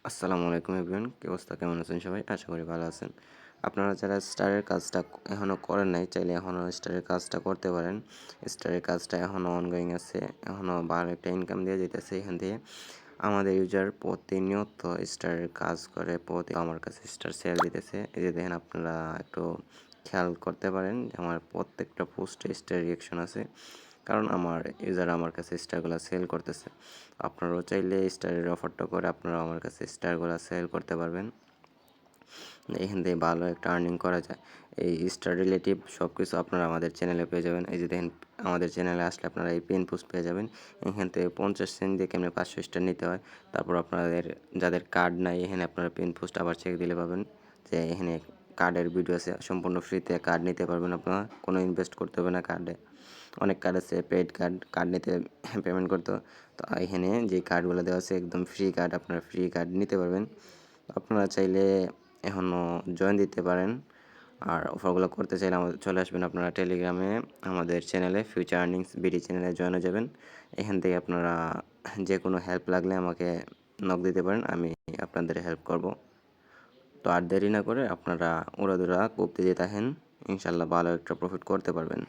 আসসালামু আলাইকুম এভরিওয়ান, কি অবস্থা, কেমন আছেন সবাই? আশা করি ভালো আছেন। আপনারা যারা স্টারের কাজটা এখনও করেন নাই, চাইলে এখনও স্টারের কাজটা করতে পারেন। স্টারের কাজটা এখনও অনগোয়িং আছে, এখনও ভালো একটা ইনকাম দিয়ে যেতেছে এখান থেকে। আমাদের ইউজার প্রতিনিয়ত স্টারের কাজ করে, আমার কাছে স্টার সেল দিতেছে। এই যে দেখেন, আপনারা একটু খেয়াল করতে পারেন যে আমার প্রত্যেকটা পোস্টে স্টার রিয়াকশন আছে, কারণ আমার ইউজার আমার কাছে স্টারগুলো সেল করতেছে। আপনারাও চাইলে স্টারের অফারটা করে আপনারাও আমার কাছে স্টারগুলো সেল করতে পারবেন। এখান থেকে ভালো একটা আর্নিং করা যায়। এই স্টার রিলেটিভ সব কিছু আপনারা আমাদের চ্যানেলে পেয়ে যাবেন। এই যে দেখেন, আমাদের চ্যানেলে আসলে আপনারা এই পেন পোস্ট পেয়ে যাবেন। এখান থেকে 50 সেন্ট দিয়ে কেমনে 500 স্টার নিতে হয়। তারপর আপনাদের যাদের কার্ড নাই, এখানে আপনারা পেন পোস্ট আবার চেক দিলে পাবেন যে এখানে কার্ডের ভিডিও আছে, সম্পূর্ণ ফ্রিতে কার্ড নিতে পারবেন আপনারা, কোনো ইনভেস্ট করতে হবে না কার্ডে। অনেক কার্ড আছে পেইড কার্ড নিতে পেমেন্ট করতে হয়। তো এখানে যে কার্ডগুলো দেওয়া আছে একদম ফ্রি কার্ড, আপনারা ফ্রি কার্ড নিতে পারবেন। আপনারা চাইলে এখনও জয়েন দিতে পারেন। আর অফারগুলো করতে চাইলে আমাদের চলে আসবেন আপনারা টেলিগ্রামে, আমাদের চ্যানেলে ফিউচার আর্নিংস বিডি চ্যানেলে জয়েন হয়ে যাবেন। এখান থেকে আপনারা যে কোনো হেল্প লাগলে আমাকে নক দিতে পারেন, আমি আপনাদের হেল্প করব। তো আর দেরি না করে আপনারা উড়াধুরা কোপ দিয়ে থাকেন, ইনশাল্লাহ ভালো একটা প্রফিট করতে পারবেন।